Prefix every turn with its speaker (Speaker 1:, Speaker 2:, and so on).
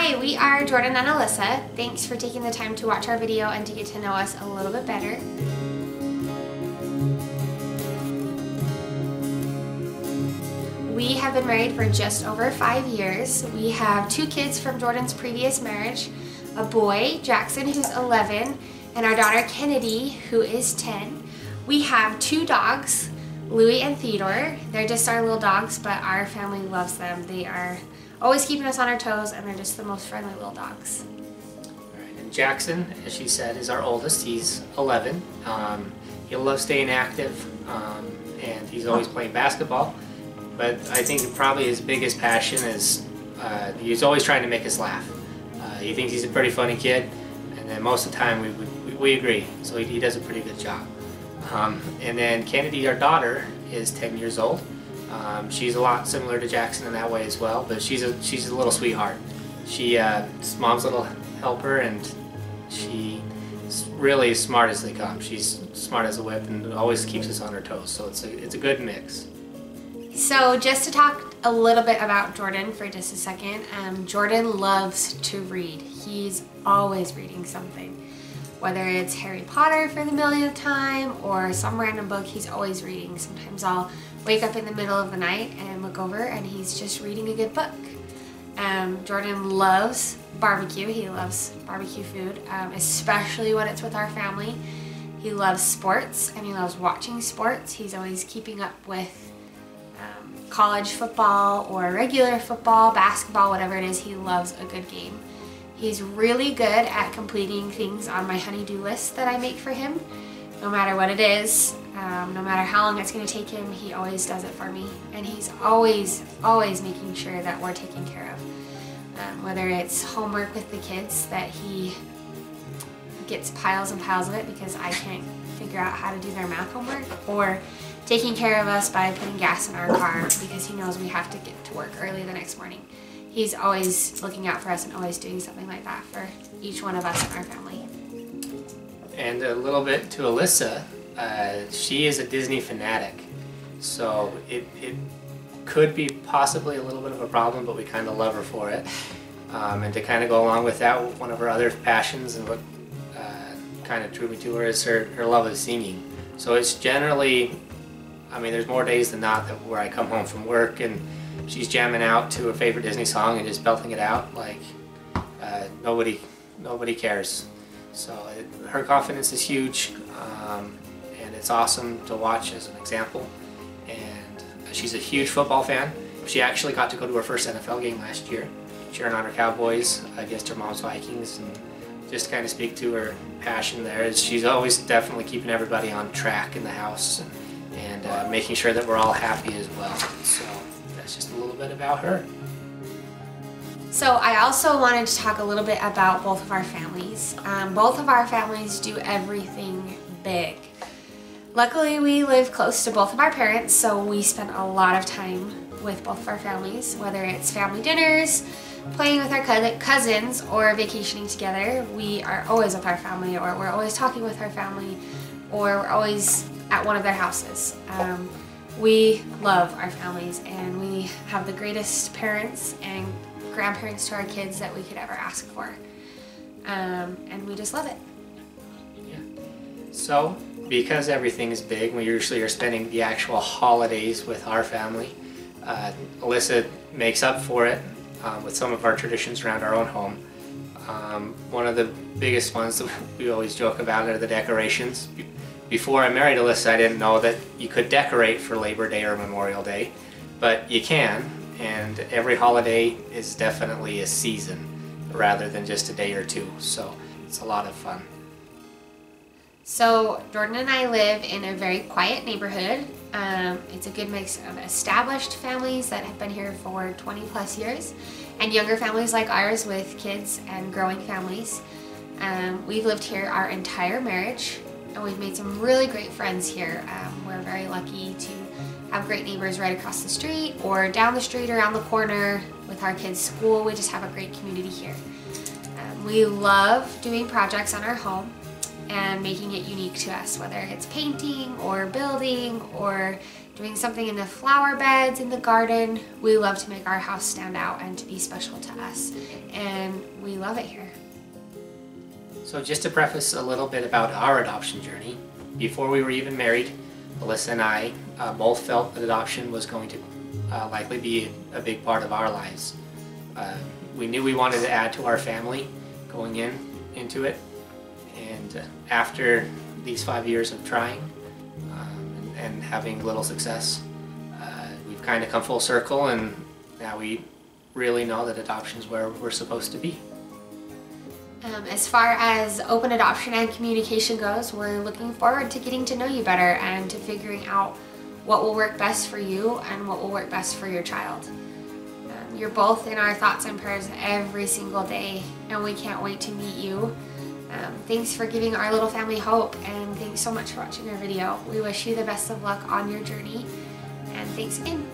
Speaker 1: Hi, we are Jordan and Alyssa. Thanks for taking the time to watch our video and to get to know us a little bit better. We have been married for just over 5 years. We have 2 kids from Jordan's previous marriage, a boy, Jackson, who's 11, and our daughter, Kennedy, who is 10. We have 2 dogs, Louie and Theodore. They're just our little dogs, but our family loves them. They are always keeping us on our toes, and they're just the most friendly little dogs.
Speaker 2: All right, and Jackson, as she said, is our oldest. He's 11. He loves staying active, and he's always playing basketball. But I think probably his biggest passion is he's always trying to make us laugh. He thinks he's a pretty funny kid, and then most of the time we agree, so he does a pretty good job. And then Kennedy, our daughter, is 10 years old. She's a lot similar to Jackson in that way as well, but she's a little sweetheart. She's Mom's little helper, and she's really smart as they come. She's smart as a whip and always keeps us on our toes, so it's a good mix.
Speaker 1: So just to talk a little bit about Jordan for just a second, Jordan loves to read. He's always reading something. Whether it's Harry Potter for the millionth time or some random book, he's always reading. Sometimes I'll wake up in the middle of the night and look over and he's just reading a good book. Jordan loves barbecue. He loves barbecue food, especially when it's with our family. He loves sports and he loves watching sports. He's always keeping up with college football or regular football, basketball, whatever it is. He loves a good game. He's really good at completing things on my honey-do list that I make for him. No matter what it is, no matter how long it's going to take him, he always does it for me. And he's always making sure that we're taken care of. Whether it's homework with the kids, that he gets piles and piles of it because I can't figure out how to do their math homework, or taking care of us by putting gas in our car because he knows we have to get to work early the next morning. He's always looking out for us and always doing something like that for each one of us in our family.
Speaker 2: And a little bit to Alyssa, she is a Disney fanatic, so it could be possibly a little bit of a problem, but we kind of love her for it. And to kind of go along with that, one of her other passions and what kind of drew me to her is her love of singing. So it's generally, I mean, there's more days than not where I come home from work and she's jamming out to a favorite Disney song and just belting it out like nobody cares. So her confidence is huge, and it's awesome to watch as an example. And she's a huge football fan. She actually got to go to her first NFL game last year, cheering on her Cowboys against her mom's Vikings, and just kind of speak to her passion there. She's always definitely keeping everybody on track in the house and making sure that we're all happy as well. So that's just a little bit about her.
Speaker 1: So I also wanted to talk a little bit about both of our families. Both of our families do everything big. Luckily, we live close to both of our parents, so we spend a lot of time with both of our families, whether it's family dinners, playing with our cousins, or vacationing together. We are always with our family, or we're always talking with our family, or we're always at one of their houses. We love our families, and we have the greatest parents and grandparents to our kids that we could ever ask for. And we just love it.
Speaker 2: Yeah. So, because everything is big, we usually are spending the actual holidays with our family. Alyssa makes up for it with some of our traditions around our own home. One of the biggest ones that we always joke about are the decorations. Before I married Alyssa, I didn't know that you could decorate for Labor Day or Memorial Day, but you can, and every holiday is definitely a season rather than just a day or two, so it's a lot of fun.
Speaker 1: So Jordan and I live in a very quiet neighborhood. It's a good mix of established families that have been here for 20 plus years and younger families like ours with kids and growing families. We've lived here our entire marriage, and we've made some really great friends here. We're very lucky to have great neighbors right across the street or down the street around the corner with our kids' school. We just have a great community here. We love doing projects on our home and making it unique to us, whether it's painting or building or doing something in the flower beds, in the garden. We love to make our house stand out and to be special to us, and we love it here.
Speaker 2: So just to preface a little bit about our adoption journey, before we were even married, Alissa and I both felt that adoption was going to likely be a big part of our lives. We knew we wanted to add to our family going into it, and after these 5 years of trying and having little success, we've kind of come full circle, and now we really know that adoption is where we're supposed to be.
Speaker 1: As far as open adoption and communication goes, we're looking forward to getting to know you better and to figuring out what will work best for you and what will work best for your child. You're both in our thoughts and prayers every single day, and we can't wait to meet you. Thanks for giving our little family hope, and thanks so much for watching our video. We wish you the best of luck on your journey, and thanks again.